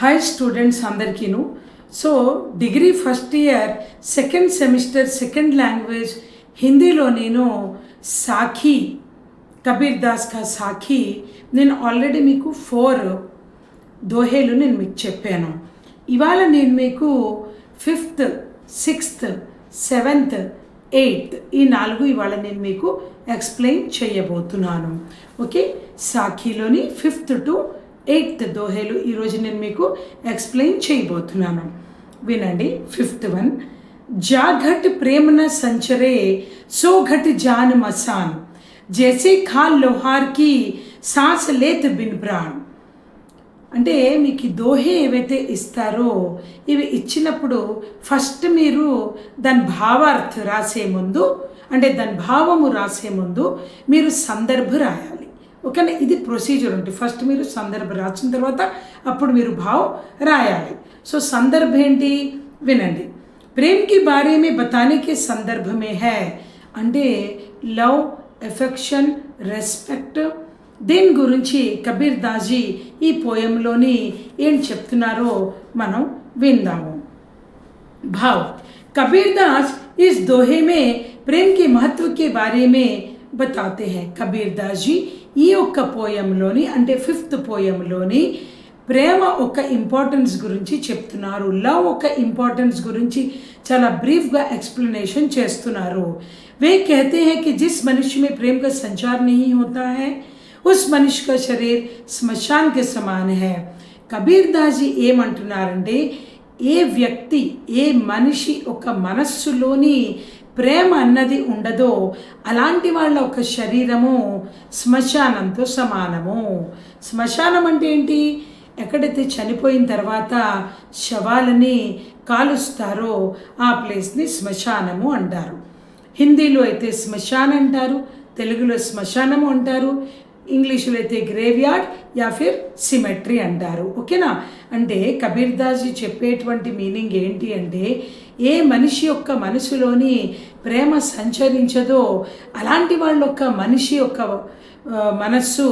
Hi students అందరికీను. So degree first year second semester second language హిందీలో నేను సాఖీ కబీర్ దాస్ కా సాఖీ నేను ఆల్రెడీ మీకు 4 దోహేలు నేను మీకు చెప్పాను. ఇవాళ నేను మీకు 5th 6th 7th 8th ఈ 4 ఇవాళ నేను మీకు ఎక్స్ప్లెయిన్ చేయబోతున్నాను. ఓకే, సాఖీలోని 5th to 8th దోహేలు ఈరోజు నేను మీకు ఎక్స్ప్లెయిన్ చేయబోతున్నాను. వినండి. 5th వన్, जा घट प्रेम न संचरे सो घट जान मसान जैसे खाल लोहार की सांस लेत बिन प्राण. అంటే మీకు ఈ దోహే ఏవైతే ఇస్తారో ఇవి ఇచ్చినప్పుడు ఫస్ట్ మీరు దాని భావార్థ రాసే ముందు, అంటే దాని భావము రాసే ముందు మీరు సందర్భ రాయాలి. ఓకేనా, ఇది ప్రొసీజర్ ఉంటుంది. ఫస్ట్ మీరు సందర్భ రాసిన తర్వాత అప్పుడు మీరు భావం రాయాలి. సో సందర్భ ఏంటి వినండి. ప్రేమ్ కి బారే మే బతానే కే సందర్భ మే హై అంటే లవ్, ఎఫెక్షన్, రెస్పెక్ట్, దీని గురించి కబీర్ దాస్జీ ఈ పోయంలోని ఏం చెప్తున్నారో మనం విందాము. భావ్ కబీర్ దాస్ इस दोहे में प्रेम के महत्व के बारे में बताते हैं. కబీర్ దాస్జీ ఈ ఒక్క పోయంలోని అంటే 5th పోయంలోని ప్రేమ ఒక ఇంపార్టెన్స్ గురించి చెప్తున్నారు. లవ్ ఒక ఇంపార్టెన్స్ గురించి చాలా బ్రీఫ్గా ఎక్స్ప్లెనేషన్ చేస్తున్నారు. वे कहते हैं कि जिस मनुष्य में प्रेम का संचार नहीं होता है उस मनुष्य का शरीर स्मशान के समान है. కబీర్ దాస్జీ ఏమంటున్నారంటే ఏ వ్యక్తి ఏ మనిషి ఒక మనస్సులోని ప్రేమ అన్నది ఉండదో అలాంటి వాళ్ళ ఒక శరీరము శ్మశానంతో సమానము. శ్మశానం అంటే ఏంటి? ఎక్కడైతే చనిపోయిన తర్వాత శవాలని కాలుస్తారో ఆ ప్లేస్ని శ్మశానము అంటారు. హిందీలో అయితే శ్మశాన్ అంటారు, తెలుగులో శ్మశానము అంటారు, ఇంగ్లీష్లో అయితే grave yard yeah Phir symmetry అంటారు. ఓకేనా, అంటే కబీర్ దాస్జీ చెప్పేటువంటి మీనింగ్ ఏంటి అంటే ఏ మనిషి యొక్క మనసులోని ప్రేమ సంచరించదో అలాంటి వాళ్ళ యొక్క మనిషి యొక్క మనస్సు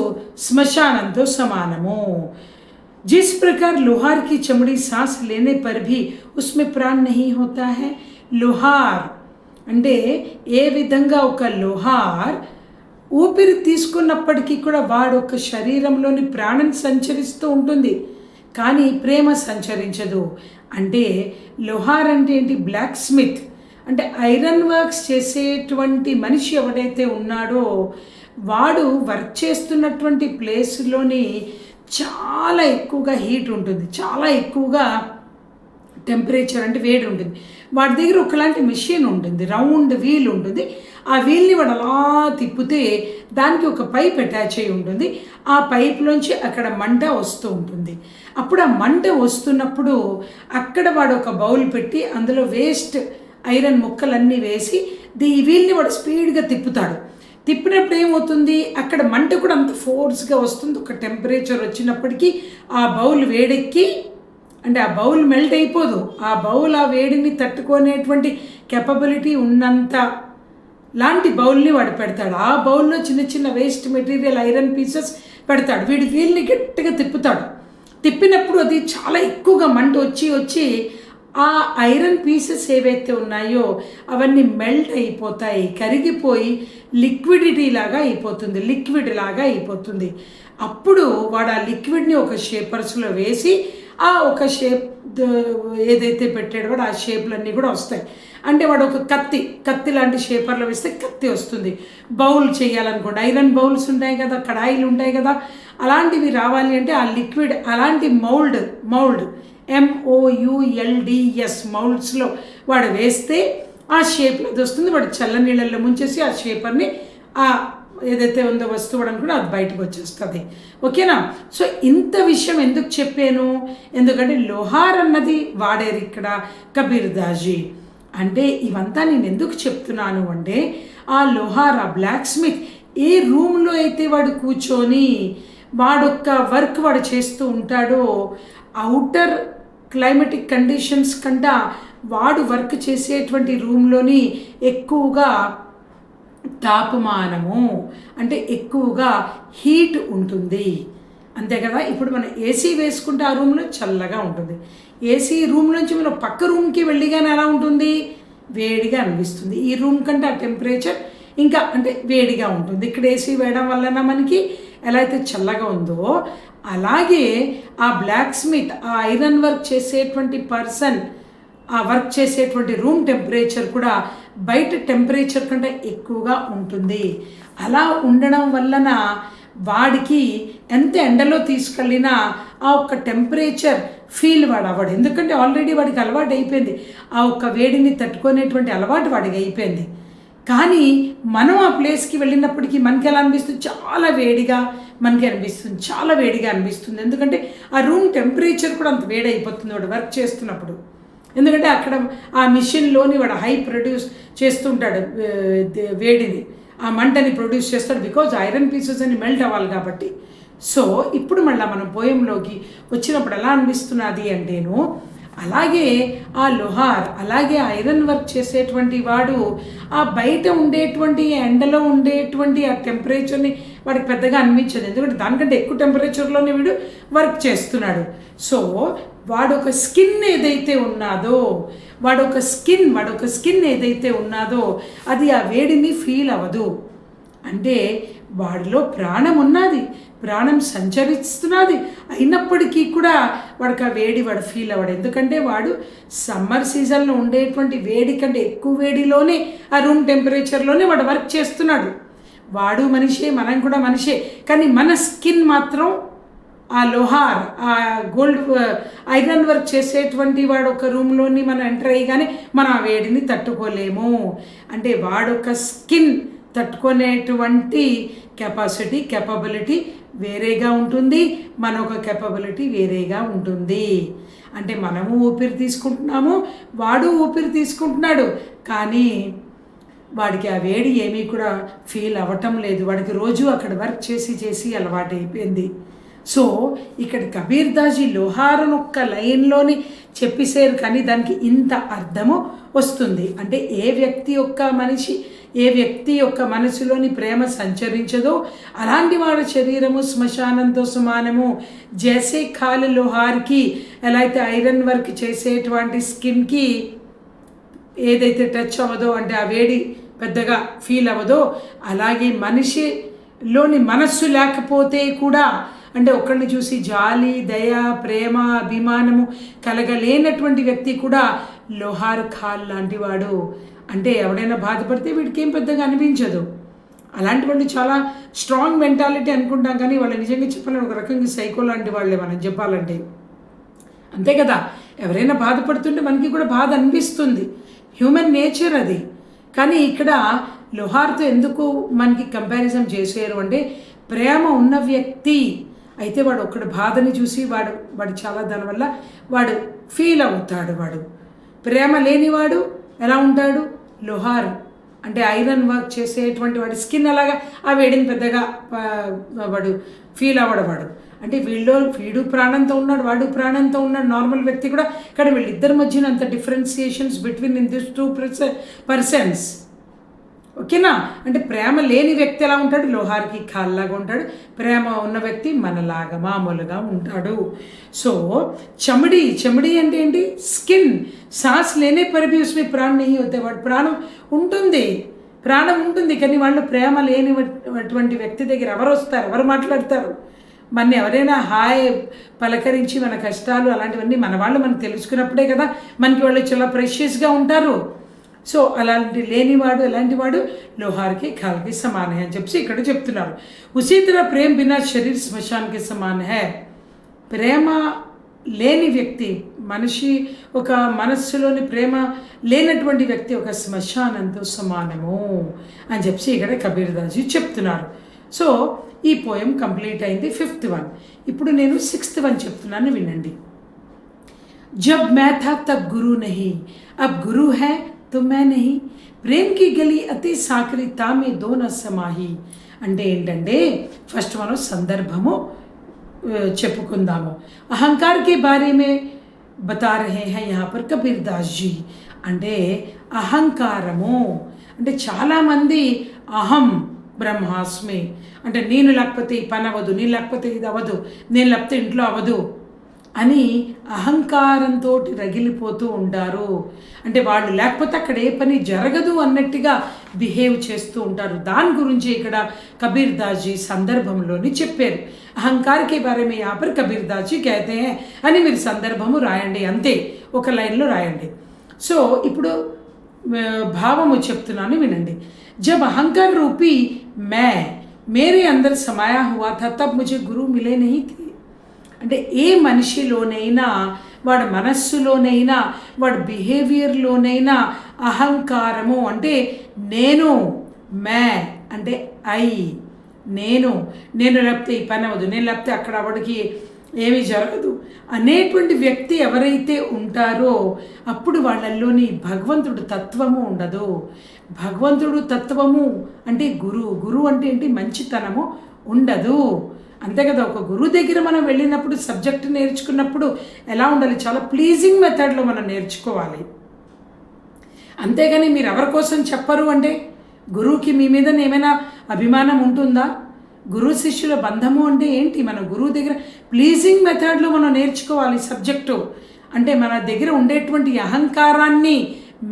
శ్మశానంతో సమానము. जिस प्रकार लोहार की चमड़ी सांस लेने पर भी उसमें प्राण नहीं होता है. लोहार అంటే ఏ విధంగా ఒక లోహార్ ఊపిరి తీసుకున్నప్పటికీ కూడా వాడు ఒక శరీరంలోని ప్రాణం సంచరిస్తూ ఉంటుంది, కానీ ప్రేమ సంచరించదు. అంటే లోహార్ అంటే ఏంటి? బ్లాక్ స్మిత్ అంటే ఐరన్ వర్క్స్ చేసేటువంటి మనిషి ఎవడైతే ఉన్నాడో వాడు వర్క్ చేస్తున్నటువంటి ప్లేస్లోని చాలా ఎక్కువగా హీట్ ఉంటుంది, చాలా ఎక్కువగా టెంపరేచర్ అంటే వేడి ఉంటుంది. వాడి దగ్గర ఒకలాంటి మెషిన్ ఉంటుంది, రౌండ్ వీల్ ఉంటుంది. ఆ వీల్ని వాడు అలా తిప్పితే దానికి ఒక పైప్ అటాచ్ అయి ఉంటుంది. ఆ పైప్లోంచి అక్కడ మంట వస్తూ ఉంటుంది. అప్పుడు ఆ మంట వస్తున్నప్పుడు అక్కడ వాడు ఒక బౌల్ పెట్టి అందులో వేస్ట్ ఐరన్ ముక్కలన్నీ వేసి ఈ వీల్ని వాడు స్పీడ్గా తిప్పుతాడు. తిప్పినప్పుడు ఏమవుతుంది? అక్కడ మంట కూడా అంత ఫోర్స్గా వస్తుంది. ఒక టెంపరేచర్ వచ్చినప్పటికీ ఆ బౌల్ వేడెక్కి అంటే ఆ బౌల్ మెల్ట్ అయిపోదు. ఆ బౌల్ ఆ వేడిని తట్టుకునేటువంటి కెపబిలిటీ ఉన్నంత లాంటి బౌల్ని వాడు పెడతాడు. ఆ బౌల్లో చిన్న చిన్న వేస్ట్ మెటీరియల్ ఐరన్ పీసెస్ పెడతాడు. వీడి వీల్ని గట్టిగా తిప్పుతాడు. తిప్పినప్పుడు అది చాలా ఎక్కువగా మంట వచ్చి ఆ ఐరన్ పీసెస్ ఏవైతే ఉన్నాయో అవన్నీ మెల్ట్ అయిపోతాయి, కరిగిపోయి లిక్విడిటీ లాగా అయిపోతుంది, లిక్విడ్ లాగా అయిపోతుంది. అప్పుడు వాడు ఆ లిక్విడ్ని ఒక షేపర్స్లో వేసి ఆ ఒక షేప్ ఏదైతే పెట్టాడో వాడు ఆ షేప్లన్నీ కూడా వస్తాయి. అంటే వాడు ఒక కత్తి లాంటి షేపర్లో వేస్తే కత్తి వస్తుంది. బౌల్ చేయాలనుకోండి, ఐరన్ బౌల్స్ ఉంటాయి కదా, కడాయిలు ఉంటాయి కదా, అలాంటివి రావాలి అంటే ఆ లిక్విడ్ అలాంటి మౌల్డ్ MOULDS మౌల్డ్స్లో వాడు వేస్తే ఆ షేప్లో అది వస్తుంది. వాడు చల్ల నీళ్ళల్లో ముంచేసి ఆ షేపర్ని ఆ ఏదైతే ఉందో వస్తువు కూడా అది బయటకు వచ్చేస్తుంది. ఓకేనా, సో ఇంత విషయం ఎందుకు చెప్పాను? ఎందుకంటే లోహార్ అన్నది వాడేరు ఇక్కడ కబీర్ దాస్జీ. అంటే ఇవంతా నేను ఎందుకు చెప్తున్నాను అంటే ఆ లోహార్, ఆ బ్లాక్ స్మిత్ ఏ రూమ్లో అయితే వాడు కూర్చొని వాడొక్క వర్క్ వాడు చేస్తూ ఉంటాడో అవుటర్ క్లైమేటిక్ కండిషన్స్ కంటే వాడు వర్క్ చేసేటువంటి రూమ్లోని ఎక్కువగా తాపమానము అంటే ఎక్కువగా హీట్ ఉంటుంది. అంతే కదా. ఇప్పుడు మనం ఏసీ వేసుకుంటే ఆ రూమ్లో చల్లగా ఉంటుంది. ఏసీ రూమ్ నుంచి మనం పక్క రూమ్కి వెళ్ళిగానే ఎలా ఉంటుంది, వేడిగా అనిపిస్తుంది. ఈ రూమ్ కంటే ఆ టెంపరేచర్ ఇంకా అంటే వేడిగా ఉంటుంది. ఇక్కడ ఏసీ వేయడం వలన మనకి ఎలా అయితే చల్లగా ఉందో, అలాగే ఆ బ్లాక్ స్మిత్, ఆ ఐరన్ వర్క్ చేసేటువంటి పర్సన్, ఆ వర్క్ చేసేటువంటి రూమ్ టెంపరేచర్ కూడా బయట టెంపరేచర్ కంటే ఎక్కువగా ఉంటుంది. అలా ఉండడం వలన వాడికి ఎంత ఎండలో తీసుకెళ్ళినా ఆ ఒక్క టెంపరేచర్ ఫీల్ వాడు అవ్వడు. ఎందుకంటే ఆల్రెడీ వాడికి అలవాటు అయిపోయింది, ఆ ఒక్క వేడిని తట్టుకునేటువంటి అలవాటు వాడికి అయిపోయింది. కానీ మనం ఆ ప్లేస్కి వెళ్ళినప్పటికీ మనకి ఎలా అనిపిస్తుంది, చాలా వేడిగా మనకి అనిపిస్తుంది, చాలా వేడిగా అనిపిస్తుంది. ఎందుకంటే ఆ రూమ్ టెంపరేచర్ కూడా అంత వేడి అయిపోతుంది వాడు వర్క్ చేస్తున్నప్పుడు. ఎందుకంటే అక్కడ ఆ మిషన్లోని వాడు హై ప్రొడ్యూస్ చేస్తుంటాడు వేడిని, ఆ మంటని ప్రొడ్యూస్ చేస్తాడు. బికాజ్ ఐరన్ పీసెస్ అని మెల్ట్ అవ్వాలి కాబట్టి. సో ఇప్పుడు మళ్ళీ మనం పోయంలోకి వచ్చినప్పుడు ఎలా అనిపిస్తున్నది అంటేను, అలాగే ఆ లోహార్, అలాగే ఐరన్ వర్క్ చేసేటువంటి వాడు ఆ బయట ఉండేటువంటి ఎండలో ఉండేటువంటి ఆ టెంపరేచర్ని వాడికి పెద్దగా అనిపించదు. ఎందుకంటే దానికంటే ఎక్కువ టెంపరేచర్లోనే వీడు వర్క్ చేస్తున్నాడు. సో వాడొక స్కిన్ ఏదైతే ఉన్నదో, వాడొక స్కిన్ ఏదైతే ఉన్నదో అది ఆ వేడిని ఫీల్ అవ్వదు. అంటే వాడిలో ప్రాణం ఉన్నది, ప్రాణం సంచరిస్తున్నది, అయినప్పటికీ కూడా వాడికి ఆ వేడి వాడు ఫీల్ అవ్వడు. ఎందుకంటే వాడు సమ్మర్ సీజన్లో ఉండేటువంటి వేడి కంటే ఎక్కువ వేడిలోనే ఆ రూమ్ టెంపరేచర్లోనే వాడు వర్క్ చేస్తున్నాడు. వాడు మనిషే, మనం కూడా మనిషే. కానీ మన స్కిన్ మాత్రం ఆ లోహార్, ఆ గోల్డ్ ఐరన్ వర్క్ చేసేటువంటి వాడు ఒక రూమ్లోని మనం ఎంటర్ అయ్యగానే మనం ఆ వేడిని తట్టుకోలేము. అంటే వాడొక స్కిన్ తట్టుకునేటువంటి కెపబిలిటీ వేరేగా ఉంటుంది, మన ఒక కెపబిలిటీ వేరేగా ఉంటుంది. అంటే మనము ఊపిరి తీసుకుంటున్నాము, వాడు ఊపిరి తీసుకుంటున్నాడు, కానీ వాడికి ఆ వేడి ఏమీ కూడా ఫీల్ అవ్వటం లేదు. వాడికి రోజు అక్కడ వర్క్ చేసి అలవాటైపోయింది. సో ఇక్కడ కబీర్ దాజీ లోహారను ఒక్క లైన్లోని చెప్పేశారు, కానీ దానికి ఇంత అర్థము వస్తుంది. అంటే ఏ వ్యక్తి యొక్క మనసులోని ప్రేమ సంచరించదో అలాంటి వాడి శరీరము శ్మశానంతో సమానము. జైసే ఖాళీ లోహార్కి ఎలా అయితే ఐరన్ వర్క్ చేసేటువంటి స్కిన్కి ఏదైతే టచ్ అవ్వదో, అంటే ఆ వేడి పెద్దగా ఫీల్ అవ్వదో, అలాగే మనిషిలోని మనస్సు లేకపోతే కూడా, అంటే ఒకరిని చూసి జాలి, దయ, ప్రేమ, అభిమానము కలగలేనటువంటి వ్యక్తి కూడా లోహార్ ఖాల్ లాంటి వాడు. అంటే ఎవడైనా బాధపడితే వీడికి ఏం పెద్దగా అనిపించదు. అలాంటి వాళ్ళు చాలా స్ట్రాంగ్ మెంటాలిటీ అనుకుంటాం, కానీ వాళ్ళు నిజంగా చెప్పాలని ఒక రకంగా సైకో లాంటి వాళ్ళే మనం చెప్పాలంటే. అంతే కదా, ఎవరైనా బాధపడుతుంటే మనకి కూడా బాధ అనిపిస్తుంది, హ్యూమన్ నేచర్ అది. కానీ ఇక్కడ లోహార్తో ఎందుకు మనకి కంపారిజన్ చేశారు అంటే, ప్రేమ ఉన్న వ్యక్తి అయితే వాడు ఒక్కడు బాధని చూసి వాడు చాలా దానివల్ల వాడు ఫీల్ అవుతాడు. వాడు ప్రేమ లేనివాడు ఎలా ఉంటాడు, లోహార్ అంటే ఐరన్ వర్క్ చేసేటువంటి వాడి స్కిన్ అలాగా ఆ వేడిని పెద్దగా వాడు ఫీల్ అవ్వడవాడు. అంటే వీడు ప్రాణంతో ఉన్నాడు, వాడు ప్రాణంతో ఉన్నాడు, నార్మల్ వ్యక్తి కూడా. కానీ వీళ్ళిద్దరి మధ్యన అంత differentiations between in this two persons. ఓకేనా. అంటే ప్రేమ లేని వ్యక్తి ఎలా ఉంటాడు, లోహార్కి ఖాల్లాగా ఉంటాడు. ప్రేమ ఉన్న వ్యక్తి మనలాగా మామూలుగా ఉంటాడు. సో చెమడి అంటే ఏంటి, స్కిన్. సాస్ లేనే పర్ भी उसमें प्राण नहीं होते. వాడు ప్రాణం ఉంటుంది, కానీ వాళ్ళు ప్రేమ లేనిటువంటి వ్యక్తి దగ్గర ఎవరు వస్తారు, ఎవరు మాట్లాడతారు? మన ఎవరైనా హాయ్ పలకరించి మన కష్టాలు అలాంటివన్నీ మన వాళ్ళు మనకు తెలుసుకున్నప్పుడే కదా మనకి వాళ్ళు చాలా ప్రెషియస్గా ఉంటారు. సో అలాంటి వాడు లోహార్కి ఖాల్కి సమాన్ హై అని చెప్పి ఇక్కడ చెప్తున్నారు. ఉసీ तरह ప్రేమ బినా శరీర్ శ్మశాన్కి సమాన్ హై. ప్రేమ లేని వ్యక్తి, మనిషి ఒక మనస్సులోని ప్రేమ లేనటువంటి వ్యక్తి ఒక శ్మశానంతో సమానము అని చెప్పి ఇక్కడ కబీర్ దాస్ చెప్తున్నారు. సో ఈ పోయం కంప్లీట్ అయింది, 5th వన్. ఇప్పుడు నేను 6th వన్ చెప్తున్నాను, వినండి. జబ్ मै था तब गुरु नहीं, अब गुरु है तो मैं नहीं, ప్రేమ్ కి గలి అతి సాకరి తామే దోన సమాహి. అంటే ఏంటంటే, ఫస్ట్ మనం సందర్భము చెప్పుకుందాము. అహంకార్ కే బారే మే బతా రహే హై యహా పర్ కబీర్ దాస్ జీ. అంటే అహంకారము అంటే చాలామంది అహం బ్రహ్మాస్మి. అంటే నేను లేకపోతే ఈ పని అవ్వదు, నేను లేకపోతే ఇది అవ్వదు, నేను లేకపోతే ఇంట్లో అవ్వదు అని అహంకారంతో రగిలిపోతూ ఉంటారు. అంటే వాళ్ళు లేకపోతే అక్కడ ఏ పని జరగదు అన్నట్టుగా బిహేవ్ చేస్తూ ఉంటారు. దాని గురించి ఇక్కడ కబీర్ దాస్ జీ సందర్భంలోని చెప్పారు. అహంకారకే బారే మే యహా పర్ కబీర్ దాస్ జీ కహతే హై అని మీరు సందర్భము రాయండి, అంతే, ఒక లైన్లో రాయండి. సో ఇప్పుడు భావము చెప్తున్నాను వినండి. జబ్ అహంకార్ రూపీ मै मेरे अंदर समाया हुआ था तब मुझे गुरु मिले नहीं थे. అంటే ఏ మనిషిలోనైనా, వాడి మనస్సులోనైనా, వాడి బిహేవియర్లోనైనా అహంకారము అంటే నేను, మే అంటే ఐ, నేను లేకపోతే ఈ పని అవ్వదు, నేను లేకపోతే అక్కడ వాడికి ఏమీ జరగదు అనేటువంటి వ్యక్తి ఎవరైతే ఉంటారో అప్పుడు వాళ్ళల్లోని భగవంతుడు తత్వము ఉండదు. భగవంతుడు తత్వము అంటే గురువు అంటే ఏంటి, మంచితనము ఉండదు. అంతే కదా. ఒక గురువు దగ్గర మనం వెళ్ళినప్పుడు సబ్జెక్ట్ నేర్చుకున్నప్పుడు ఎలా ఉండాలి, చాలా ప్లీజింగ్ మెథడ్లో మనం నేర్చుకోవాలి. అంతేగాని మీరు ఎవరి కోసం చెప్పరు అంటే గురువుకి మీ మీద ఏమైనా అభిమానం ఉంటుందా? గురువు శిష్యుల బంధము అంటే ఏంటి? మన గురువు దగ్గర ప్లీజింగ్ మెథడ్లో మనం నేర్చుకోవాలి సబ్జెక్టు. అంటే మన దగ్గర ఉండేటువంటి అహంకారాన్ని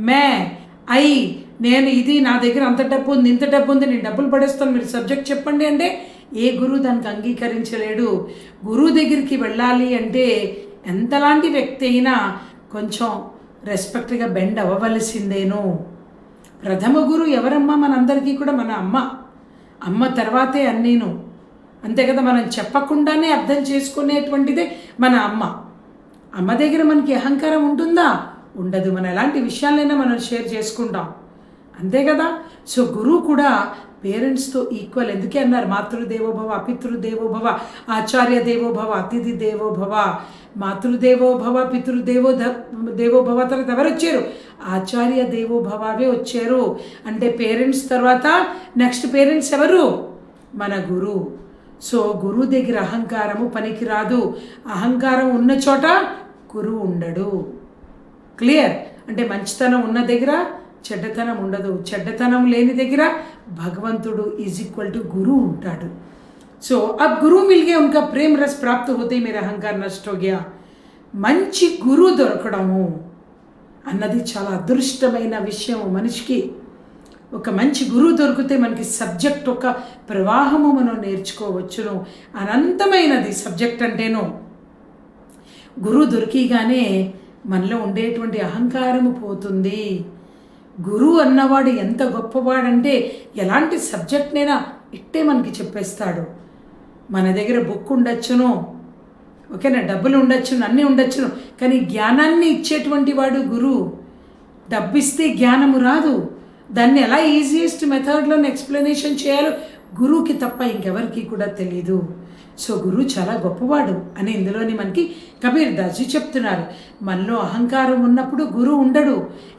మే ఐ, నేను ఇది, నా దగ్గర అంత డబ్బు ఉంది, ఇంత డబ్బు ఉంది, నేను డబ్బులు పడేస్తాను, మీరు సబ్జెక్ట్ చెప్పండి అంటే ఏ గురువు దానికి అంగీకరించలేడు. గురువు దగ్గరికి వెళ్ళాలి అంటే ఎంతలాంటి వ్యక్తి అయినా కొంచెం రెస్పెక్ట్గా బెండ్ అవ్వవలసిందేను. ప్రథమ గురువు ఎవరమ్మా? మనందరికీ కూడా మన అమ్మ తర్వాతే అన్నీను. అంతే కదా. మనం చెప్పకుండానే అర్థం చేసుకునేటువంటిదే మన అమ్మ దగ్గర మనకి అహంకారం ఉంటుందా? ఉండదు. మనం ఎలాంటి విషయాలైనా మనం షేర్ చేసుకుంటాం, అంతే కదా. సో గురువు కూడా పేరెంట్స్తో ఈక్వల్. ఎందుకే అన్నారు మాతృదేవోభవ, పితృదేవోభవ, ఆచార్య దేవోభవ, అతిథి దేవోభవ. మాతృదేవోభవ, పితృదేవోభవ తర్వాత ఎవరు వచ్చారు? ఆచార్య దేవోభవే వచ్చారు. అంటే పేరెంట్స్ తర్వాత నెక్స్ట్ పేరెంట్స్ ఎవరు? మన గురువు. సో గురువు దగ్గర అహంకారము పనికిరాదు. అహంకారం ఉన్న చోట గురువు ఉండడు. క్లియర్? అంటే మంచితనం ఉన్న దగ్గర చెడ్డతనం ఉండదు, చెడ్డతనం లేని దగ్గర భగవంతుడు ఈజ్ ఈక్వల్ టు గురువు ఉంటాడు. సో అబ్ గురువు మిల్ గయా, ఉన్కా ప్రేమ రస్ ప్రాప్త హోతే మేరా అహంకార నష్ట హో గయా. మంచి గురువు దొరకడము అన్నది చాలా అదృష్టమైన విషయం మనిషికి. ఒక మంచి గురువు దొరికితే మనకి సబ్జెక్ట్ ఒక ప్రవాహము మనం నేర్చుకోవచ్చును. అనంతమైనది సబ్జెక్ట్ అంటేను. గురువు దొరికిగానే మనలో ఉండేటువంటి అహంకారము పోతుంది. గురువు అన్నవాడు ఎంత గొప్పవాడంటే ఎలాంటి సబ్జెక్ట్నైనా ఇట్టే మనకి చెప్పేస్తాడు. మన దగ్గర బుక్ ఉండొచ్చును, ఓకేనా, డబ్బులు ఉండొచ్చును, అన్నీ ఉండొచ్చును, కానీ జ్ఞానాన్ని ఇచ్చేటువంటి వాడు గురువు. డబ్బు ఇస్తే జ్ఞానము రాదు. దాన్ని ఎలా ఈజియెస్ట్ మెథడ్లో ఎక్స్ప్లెనేషన్ చేయాలో గురువుకి తప్ప ఇంకెవరికి కూడా తెలియదు. సో గురువు చాలా గొప్పవాడు అని ఇందులోని మనకి కబీర్ దాస్ జీ చెప్తున్నారు. మనలో అహంకారం ఉన్నప్పుడు గురువు ఉండడు.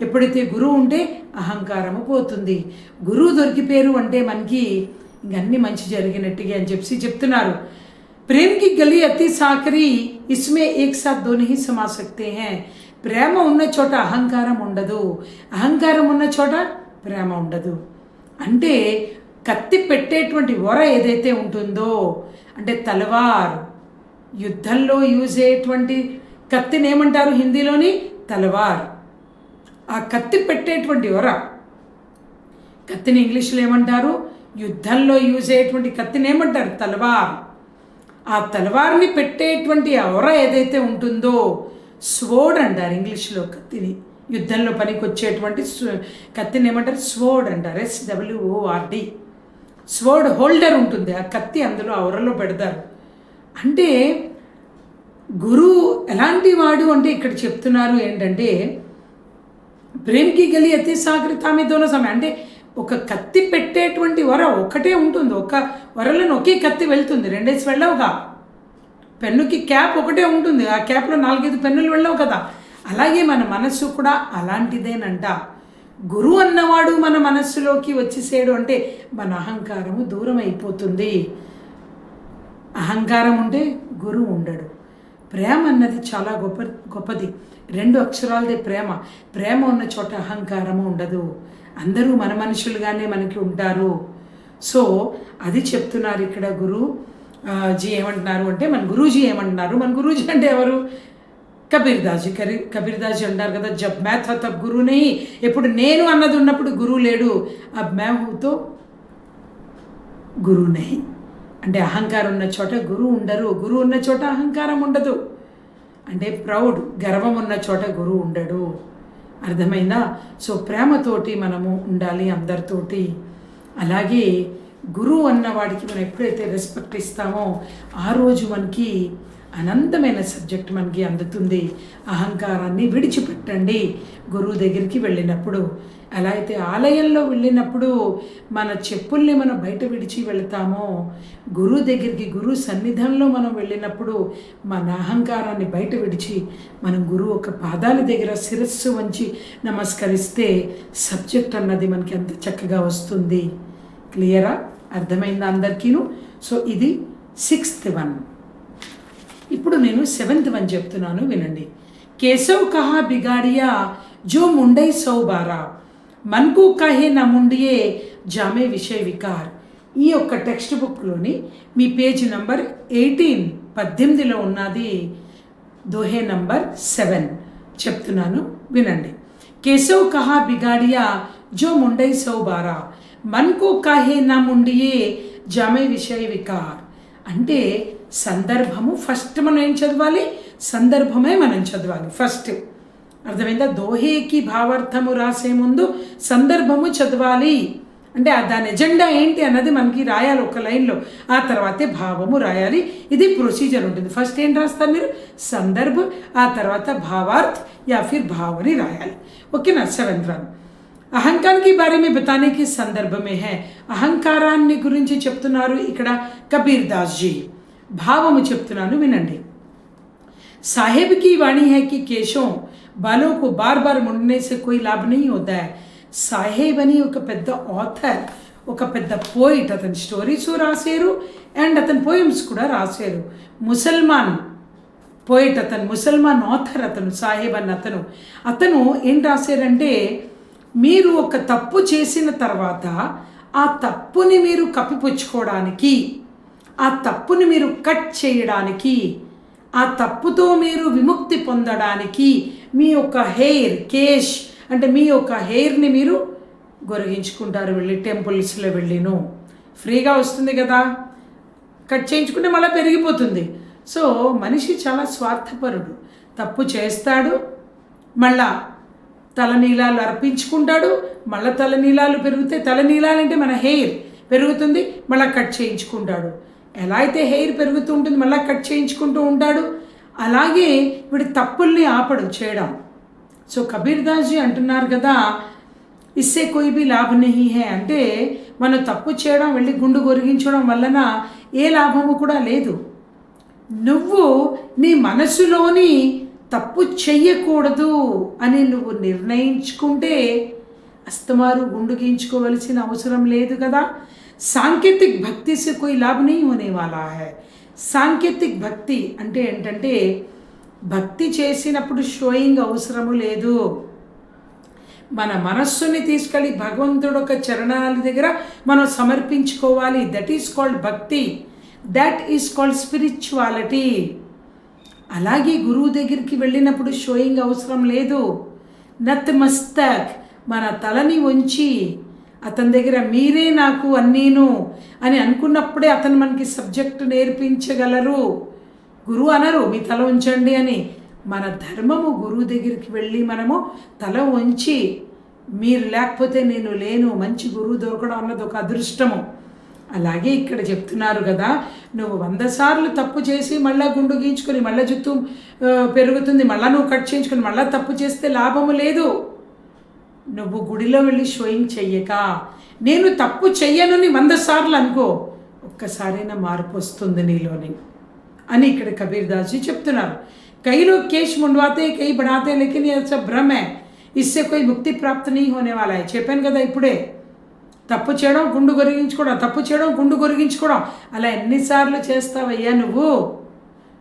ఎప్పుడైతే గురువు ఉంటే అహంకారము పోతుంది. గురువు దొరికిపోయారు అంటే మనకి ఇంకన్నీ మంచి జరిగినట్టుగా అని చెప్తున్నారు. ప్రేమకి గలి అతి సాకరి ఇస్మే ఏక్ సాత్ దోనో హీ సమా సక్తే హై. ప్రేమ ఉన్న చోట అహంకారం ఉండదు, అహంకారం ఉన్న చోట ప్రేమ ఉండదు. అంటే కత్తి పెట్టేటువంటి వర ఏదైతే ఉంటుందో, అంటే తలవార్, యుద్ధంలో యూజ్ అయ్యేటువంటి కత్తిని ఏమంటారు హిందీలోని? తలవార్. ఆ కత్తి పెట్టేటువంటి వర, కత్తిని ఇంగ్లీష్లో ఏమంటారు? యుద్ధంలో యూజ్ అయ్యేటువంటి కత్తిని ఏమంటారు? తలవార్. ఆ తలవార్ని పెట్టేటువంటి ఆ వర ఏదైతే ఉంటుందో స్వోర్డ్ అంటారు ఇంగ్లీష్లో. కత్తిని యుద్ధంలో పనికి వచ్చేటువంటి కత్తిని ఏమంటారు? స్వోర్డ్ అంటారు. SWORD. స్వోర్డ్ హోల్డర్ ఉంటుంది, ఆ కత్తి అందులో అవరలో పెడతారు. అంటే గురువు ఎలాంటి వాడు అంటే ఇక్కడ చెప్తున్నారు ఏంటంటే ప్రేమ్కి గలి అతి సాగరితామే దోనో సమయం. అంటే ఒక కత్తి పెట్టేటువంటి వర ఒకటే ఉంటుంది, ఒక వరలను ఒకే కత్తి వెళ్తుంది, రెండేసి వెళ్ళవుగా. పెన్నుకి క్యాప్ ఒకటే ఉంటుంది, ఆ క్యాప్లో 4-5 పెన్నులు వెళ్ళవు కదా. అలాగే మన మనస్సు కూడా అలాంటిదేనంట. గురువు అన్నవాడు మన మనస్సులోకి వచ్చేసేడు అంటే మన అహంకారము దూరం అయిపోతుంది. అహంకారం ఉంటే గురువు ఉండడు. ప్రేమ అన్నది చాలా గొప్పది. 2 అక్షరాలదే ప్రేమ. ప్రేమ ఉన్న చోట అహంకారము ఉండదు. అందరూ మన మనుషులుగానే మనకి ఉంటారు. సో అది చెప్తున్నారు ఇక్కడ జీ ఏమంటున్నారు అంటే, మన గురూజీ ఏమంటున్నారు, మన గురూజీ అంటే ఎవరు? కబీర్దాస్ జీ. కబీర్దాస్ జీ అంటారు కదా, జబ్ మే థా తబ్ గురు నహీ, ఎప్పుడు నేను అన్నది ఉన్నప్పుడు గురువు లేడు, అబ్ మే హూ తో గురువు నహీ. అంటే అహంకారం ఉన్న చోట గురువు ఉండరు, గురువు ఉన్న చోట అహంకారం ఉండదు. అంటే ప్రౌడ్, గర్వం ఉన్న చోట గురువు ఉండడు. అర్థమైందా? సో ప్రేమతోటి మనము ఉండాలి అందరితోటి. అలాగే గురువు అన్న వాడికి మనం ఎప్పుడైతే రెస్పెక్ట్ ఇస్తామో ఆ రోజు మనకి అనంతమైన సబ్జెక్ట్ మనకి అందుతుంది. అహంకారాన్ని విడిచిపెట్టండి గురువు దగ్గరికి వెళ్ళినప్పుడు. ఎలా అయితే ఆలయంలో వెళ్ళినప్పుడు మన చెప్పుల్ని మనం బయట విడిచి వెళతామో, గురువు దగ్గరికి గురువు సన్నిధానంలో మనం వెళ్ళినప్పుడు మన అహంకారాన్ని బయట విడిచి మనం గురువు ఒక పాదాల దగ్గర శిరస్సు వంచి నమస్కరిస్తే సబ్జెక్ట్ అన్నది మనకి అంత చక్కగా వస్తుంది. క్లియరా? అర్థమైందా అందరికీను? సో ఇది 6th వన్. ఇప్పుడు నేను 7th వన్ చెప్తున్నాను, వినండి. కేశవ్ కహా బిగాడియా జో ముండై సౌ బారా, మన్కు కహే నా ముండియే జామే విషయ వికార్. ఈ యొక్క టెక్స్ట్ బుక్లోని మీ పేజ్ నంబర్ 18 ఉన్నది, దోహే నంబర్ 7 చెప్తున్నాను, వినండి. కేశవ్ కహా బిగాడియా జో ముండై సౌ బారా, మన్కు కాహే నా ముండియే జామే విషయ వికార్. అంటే సందర్భము ఫస్ట్ మనం ఏం చదవాలి? సందర్భమే మనం చదవాలి ఫస్ట్. అర్థమైందా? దోహేకి భావార్థము రాసే ముందు సందర్భము చదవాలి. అంటే దాని ఎజెండా ఏంటి అన్నది మనకి రాయాలి ఒక లైన్లో, ఆ తర్వాతే భావము రాయాలి. ఇది ప్రొసీజర్ ఉంటుంది. ఫస్ట్ ఏం రాస్తారు మీరు? సందర్భ, ఆ తర్వాత భావార్థ్ యా ఫిర్ భావని రాయాలి. ఓకేనా? 7th one. అహంకార్ కి బారే మే బతానే కి సందర్భమే హై. అహంకారాన్ని గురించి చెప్తున్నారు ఇక్కడ కబీర్దాస్ జీ. భావము చెప్తున్నాను, వినండి. సాహెబ్ की वाणी है कि केशों बालों को बार बार मुड़ने से कोई लाभ नहीं होता है. సాహెబ్ అని ఒక పెద్ద ఆథర్, ఒక పెద్ద పోయిట్. అతని స్టోరీస్ రాశారు అండ్ అతని పోయమ్స్ కూడా రాశారు. ముసల్మాన్ పోయిట్ అతను, ముసల్మాన్ ఆథర్ అతను, సాహెబ్ అన్న అతను ఏం రాశారంటే, మీరు ఒక తప్పు చేసిన తర్వాత ఆ తప్పుని మీరు కప్పిపుచ్చుకోవడానికి, ఆ తప్పుని మీరు కట్ చేయడానికి, ఆ తప్పుతో మీరు విముక్తి పొందడానికి మీ యొక్క హెయిర్, కేష్ అంటే మీ యొక్క హెయిర్ని మీరు గొరిగించుకుంటారు. వెళ్ళి టెంపుల్స్లో వెళ్ళిను ఫ్రీగా వస్తుంది కదా, కట్ చేయించుకుంటే మళ్ళీ పెరిగిపోతుంది. సో మనిషి చాలా స్వార్థపరుడు. తప్పు చేస్తాడు, మళ్ళా తలనీలాలు అర్పించుకుంటాడు, మళ్ళీ తలనీలాలు పెరిగితే, తలనీలాలు అంటే మన హెయిర్ పెరుగుతుంది, మళ్ళీ కట్ చేయించుకుంటాడు. ఎలా అయితే హెయిర్ పెరుగుతూ ఉంటుంది మళ్ళీ కట్ చేయించుకుంటూ ఉంటాడు, అలాగే వీడి తప్పుల్ని ఆపడు చేయడం. సో కబీర్దాస్ జీ అంటున్నారు కదా, ఇస్సే కోయి బి లాభ నహీ హై. అంటే మనం తప్పు చేయడం, వెళ్ళి గుండు గొరిగించడం వలన ఏ లాభము కూడా లేదు. నువ్వు నీ మనసులోని తప్పు చెయ్యకూడదు అని నువ్వు నిర్ణయించుకుంటే అస్తమారు గుండు గీయించుకోవలసిన అవసరం లేదు కదా. సాంకేతిక్ భక్తి సే కోయి లాభ నహీ హోనే వాలా హై. సాంకేతిక్ భక్తి అంటే ఏంటంటే, భక్తి చేసినప్పుడు షోయింగ్ అవసరము లేదు. మన మనస్సుని తీసుకెళ్ళి భగవంతుడు ఒక చరణాల దగ్గర మనం సమర్పించుకోవాలి. దట్ ఈస్ కాల్డ్ భక్తి, దట్ ఈస్ కాల్డ్ స్పిరిచువాలిటీ. అలాగే గురువు దగ్గరికి వెళ్ళినప్పుడు షోయింగ్ అవసరం లేదు. నతమస్తక్, మన తలని వంచి అతని దగ్గర మీరే నాకు అన్నీను అని అనుకున్నప్పుడే అతను మనకి సబ్జెక్టు నేర్పించగలరు. గురువు అనరు మీ తల ఉంచండి అని. మన ధర్మము గురువు దగ్గరికి వెళ్ళి మనము తల వంచి, మీరు లేకపోతే నేను లేను, మంచి గురువు దొరకడం అన్నది ఒక అదృష్టము. అలాగే ఇక్కడ చెప్తున్నారు కదా, నువ్వు 100 సార్లు తప్పు చేసి మళ్ళీ గుండు గీయించుకొని మళ్ళీ జుత్తు పెరుగుతుంది, మళ్ళీ నువ్వు కట్ చేయించుకొని మళ్ళీ తప్పు చేస్తే లాభము లేదు. నువ్వు గుడిలో వెళ్ళి షోయింగ్ చెయ్యక, నేను తప్పు చెయ్యనని 100 సార్లు అనుకో, ఒక్కసారైనా మార్పు వస్తుంది నీలోని అని ఇక్కడ కబీర్దాస్ జీ చెప్తున్నారు. కई लोग केश मुंडवाते कई बढ़ाते हैं, लेकिन ये सब भ्रम है, इससे कोई मुक्ति प्राप्त नहीं होने वाला है. చెప్పాను కదా ఇప్పుడే, తప్పు చేయడం గుండు గొరిగించుకోవడం, తప్పు చేయడం గుండు గొరిగించుకోవడం, అలా ఎన్నిసార్లు చేస్తావయ్యా నువ్వు?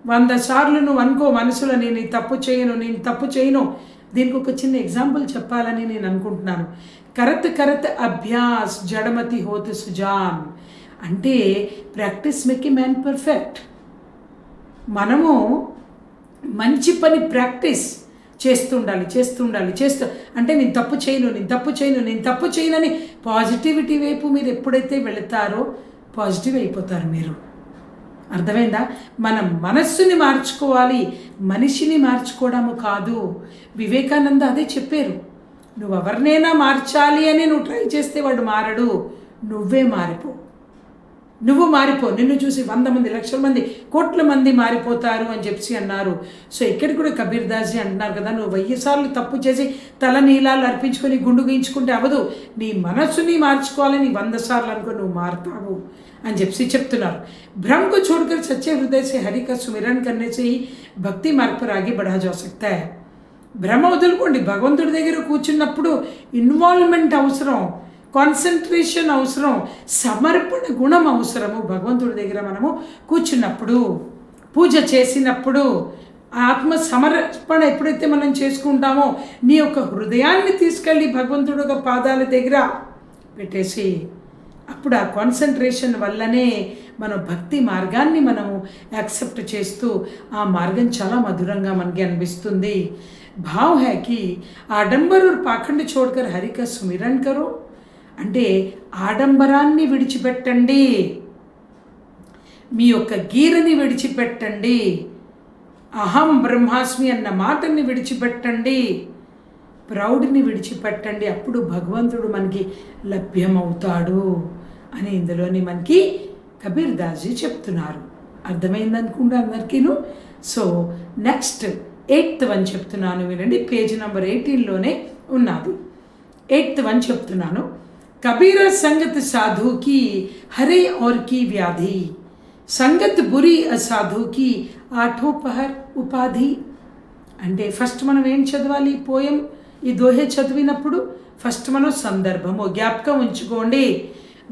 100 సార్లు నువ్వు అనుకో మనసులో, నేను ఈ తప్పు చేయను, నేను తప్పు చేయను, దీనికి ఒక చిన్న ఎగ్జాంపుల్ చెప్పాలని నేను అనుకుంటున్నాను. కరత్ కరత్ అభ్యాస్ జడమతి హోత్ సుజాన్ అంటే practice make a man perfect. మనము మంచి పని ప్రాక్టీస్ చేస్తూ అంటే నేను తప్పు చేయను అని పాజిటివిటీ వైపు మీరు ఎప్పుడైతే వెళతారో పాజిటివ్ అయిపోతారు మీరు. అర్థమైందా? మనం మనస్సుని మార్చుకోవాలి, మనిషిని మార్చుకోవడము కాదు. వివేకానంద అదే చెప్పారు, నువ్వు ఎవరినైనా మార్చాలి అని నువ్వు ట్రై చేస్తే వాడు మారడు, నువ్వే నువ్వు మారిపో. నిన్ను చూసి 100 మంది, లక్షల మంది, కోట్ల మంది మారిపోతారు అని చెప్పి అన్నారు. సో ఇక్కడ కూడా కబీర్ దాస్జీ అంటున్నారు కదా, నువ్వు 1000 సార్లు తప్పు చేసి తల నీలాలు అర్పించుకొని గుండు గీయించుకుంటే అవ్వదు, నీ మనస్సుని మార్చుకోవాలని 100 సార్లు అనుకో, నువ్వు మారుతావు అని చెప్పి చెప్తున్నారు. भ्रम को छोड़कर सच्चे हृदय से हरि का सुमिरन करने से ही भक्ति मार्ग पर आगे बढ़ा जा सकता है. భ్రమ వదులుకోండి. భగవంతుడి దగ్గర కూర్చున్నప్పుడు ఇన్వాల్వ్మెంట్ అవసరం, కాన్సన్ట్రేషన్ అవసరం, సమర్పణ గుణం అవసరము. భగవంతుడి దగ్గర మనము కూర్చున్నప్పుడు, పూజ చేసినప్పుడు, ఆత్మ సమర్పణ ఎప్పుడైతే మనం చేసుకుంటామో నీ యొక్క హృదయాన్ని తీసుకెళ్ళి భగవంతుడి యొక్క పాదాల దగ్గర పెట్టేసి, అప్పుడు ఆ కాన్సన్ట్రేషన్ వల్లనే మన భక్తి మార్గాన్ని మనము యాక్సెప్ట్ చేస్తూ ఆ మార్గం చాలా మధురంగా మనకి అనిపిస్తుంది. भाव है कि आडंबर और पाखंड छोड़कर हरि का सुमिरन करो అంటే ఆడంబరాన్ని విడిచిపెట్టండి, మీ యొక్క గీరని విడిచిపెట్టండి, అహం బ్రహ్మాస్మి అన్న మాటని విడిచిపెట్టండి, ప్రౌడ్ని విడిచిపెట్టండి. అప్పుడు భగవంతుడు మనకి లభ్యమవుతాడు అని ఇందులోని మనకి కబీర్ దాస్జీ చెప్తున్నారు. అర్థమైంది అనుకుంటా అందరికీను. సో నెక్స్ట్ 8th వన్ చెప్తున్నాను వినండి. పేజ్ నెంబర్ 18లోనే ఉన్నది. 8th వన్ చెప్తున్నాను. కబీరా సంగత్ సాధుకి హరే ఔర్ కి వ్యాధి, సంగత్ బురి అసాధుకి ఆఠో పహర్ ఉపాధి. అంటే ఫస్ట్ మనం ఏం చదవాలి? పోయం ఈ దోహే చదివినప్పుడు ఫస్ట్ మనం సందర్భము జ్ఞాపకం ఉంచుకోండి.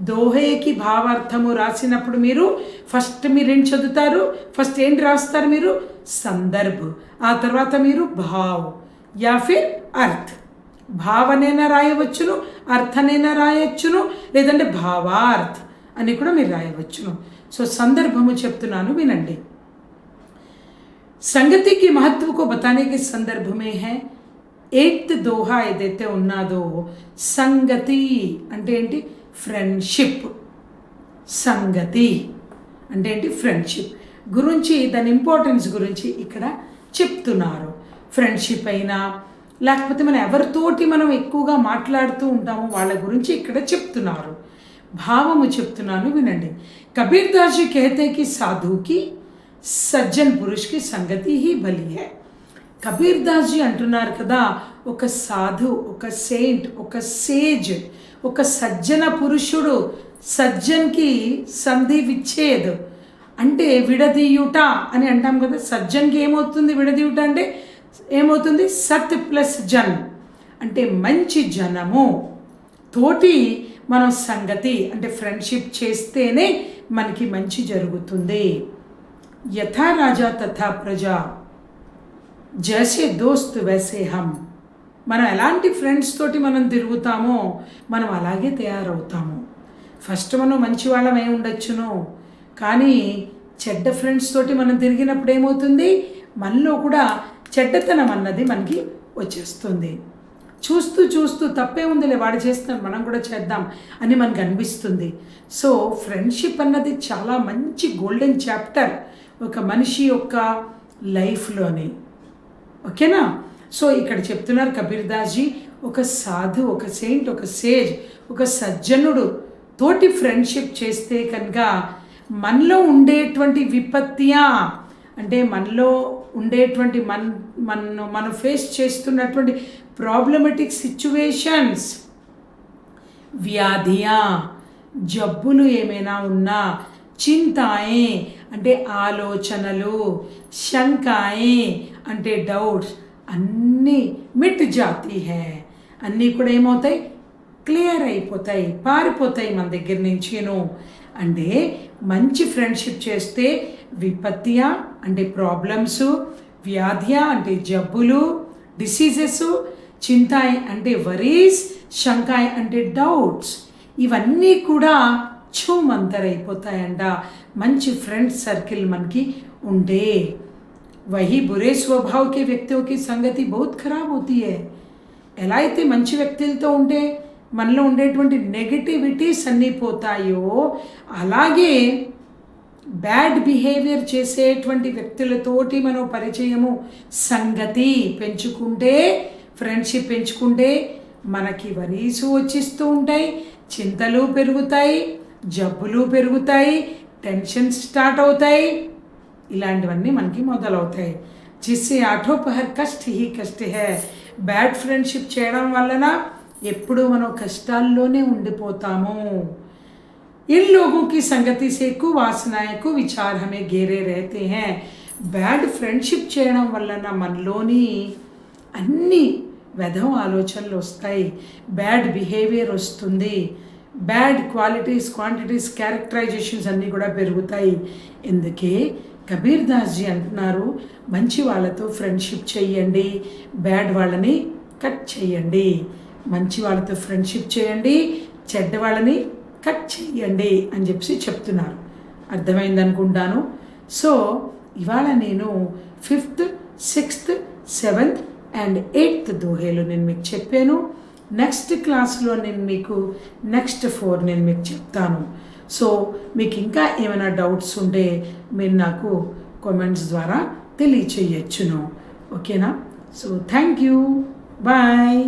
దోహేకి భావార్థము రాసినప్పుడు మీరు ఫస్ట్ మీరేం చదువుతారు? ఫస్ట్ ఏంటి రాస్తారు మీరు? సందర్భ. ఆ తర్వాత మీరు భావ్ యా ఫిర్ అర్థ్. భావనైనా రాయవచ్చును, అర్థనైనా రాయవచ్చును, లేదంటే భావార్థ్ అని కూడా మీరు రాయవచ్చును. సో సందర్భము చెప్తున్నాను వినండి. సంగతి की महत्व को बताने के संदर्भ में है 8th దోహా ఏదైతే ఉన్నదో సంగతి అంటే ఏంటి? ఫ్రెండ్షిప్. సంగతి అంటే ఏంటి? ఫ్రెండ్షిప్ గురించి, దాని ఇంపార్టెన్స్ గురించి ఇక్కడ చెప్తున్నారు. ఫ్రెండ్షిప్ అయినా లేకపోతే మనం ఎవరితోటి మనం ఎక్కువగా మాట్లాడుతూ ఉంటామో వాళ్ళ గురించి ఇక్కడ చెప్తున్నారు. భావము చెప్తున్నాను వినండి. కబీర్ దాస్జీ कहते कि साधु की सज्जन पुरुष की संगति ही भली है. కబీర్ దాస్జీ అంటున్నారు కదా, ఒక సాధు, ఒక సెయింట్, ఒక సేజ్, ఒక సజ్జన పురుషుడు, సజ్జన్కి సంధి విచ్ఛేద్ అంటే విడదీయుట అని అంటాం కదా. సజ్జన్కి ఏమవుతుంది? విడదీయుట అంటే ఏమవుతుంది? సత్ ప్లస్ జన్ అంటే మంచి జనము తోటి మనం సంగతి అంటే ఫ్రెండ్షిప్ చేస్తేనే మనకి మంచి జరుగుతుంది. యథా రాజా తథా ప్రజా, జైసే దోస్త్ వైసే హమ్. మనం ఎలాంటి ఫ్రెండ్స్ తోటి మనం తిరుగుతామో మనం అలాగే తయారవుతాము. ఫస్ట్ మనం మంచి వాళ్ళమై ఉండొచ్చును, కానీ చెడ్డ ఫ్రెండ్స్ తోటి మనం తిరిగినప్పుడు ఏమవుతుంది? మనలో కూడా చెడ్డతనం అన్నది మనకి వచ్చేస్తుంది. చూస్తూ చూస్తూ తప్పే ఉందిలే, వాడు చేస్తున్నాడు మనం కూడా చేద్దాం అని మనకు అనిపిస్తుంది. సో ఫ్రెండ్షిప్ అన్నది చాలా మంచి గోల్డెన్ చాప్టర్ ఒక మనిషి యొక్క లైఫ్లోని. ఓకేనా? సో ఇక్కడ చెప్తున్నారు కబీర్ దాస్జీ, ఒక సాధు, ఒక సెయింట్, ఒక సేజ్, ఒక సజ్జనుడు తోటి ఫ్రెండ్షిప్ చేస్తే కనుక మనలో ఉండేటువంటి విపత్తియా అంటే మనలో ఉండేటువంటి మనం ఫేస్ చేస్తున్నటువంటి ప్రాబ్లమెటిక్ సిచ్యువేషన్స్, వ్యాధియా, జబ్బులు ఏమైనా ఉన్నా, చింతాయే అంటే ఆలోచనలు, శంకాయే అంటే డౌట్స్ అన్నీ మిట్ జాతి హై, అన్నీ కూడా ఏమవుతాయి? క్లియర్ అయిపోతాయి, పారిపోతాయి మన దగ్గర నుంచిను. అంటే మంచి ఫ్రెండ్షిప్ చేస్తే విపత్తియా అంటే ప్రాబ్లమ్స్, వ్యాధియా అంటే జబ్బులు, డిసీజెస్, చింతాయ్ అంటే వరీస్, శంకాయ్ అంటే డౌట్స్, ఇవన్నీ కూడా छूमंतर मंची फ्रेंड सर्किल मन की उंडे। वही बुरे स्वभाव के व्यक्तियों की संगति बहुत खराब होती है। ఎలా అయితే మంచి వ్యక్తులతో ఉంటే మనలో ఉండేటువంటి నెగటివిటీస్ అన్నీ పోతాయో అలాగే బ్యాడ్ బిహేవియర్ చేసేటువంటి వ్యక్తులతోటి మనం పరిచయము సంగతి పెంచుకుంటే, ఫ్రెండ్షిప్ పెంచుకుంటే మనకి వరీసు వచ్చిస్తూ ఉంటాయి, చింతలు పెరుగుతాయి, జబ్బులు పెరుగుతాయి, టెన్షన్ స్టార్ట్ అవుతాయి, ఇలాంటివన్నీ మనకి మొదలవుతాయి. జిస్సే ఆఠో పహర్ కష్ట హీ కష్ట హే. బ్యాడ్ ఫ్రెండ్షిప్ చేయడం వలన ఎప్పుడు మనం కష్టాల్లోనే ఉండిపోతాము. इन लोगों की संगति से कुवासनाएं कुविचार हमें घेरे रहते हैं. బ్యాడ్ ఫ్రెండ్షిప్ చేయడం వలన మనలోని అన్ని వెధవ ఆలోచనలు వస్తాయి, బ్యాడ్ బిహేవియర్ వస్తుంది, బ్యాడ్ క్వాలిటీస్ క్వాంటిటీస్ క్యారెక్టరైజేషన్స్ అన్నీ కూడా పెరుగుతాయి. ఎందుకే కబీర్ దాస్ జీ అంటున్నారు, మంచి వాళ్ళతో ఫ్రెండ్షిప్ చేయండి, బ్యాడ్ వాళ్ళని కట్ చేయండి. మంచి వాళ్ళతో ఫ్రెండ్షిప్ చేయండి, చెడ్డ వాళ్ళని కట్ చేయండి అని చెప్పి చెప్తున్నారు. అర్థమైంది అనుకుంటాను. సో ఇవాళ నేను 5th, 6th, 7th and 8th దోహేలు నేను మీకు చెప్పాను. నెక్స్ట్ క్లాస్లో నేను మీకు నెక్స్ట్ 4 నేను మీకు చెప్తాను. సో మీకు ఇంకా ఏమైనా డౌట్స్ ఉంటే మీరు నాకు కామెంట్స్ ద్వారా తెలియచేయచ్చును. ఓకేనా? So thank you, bye.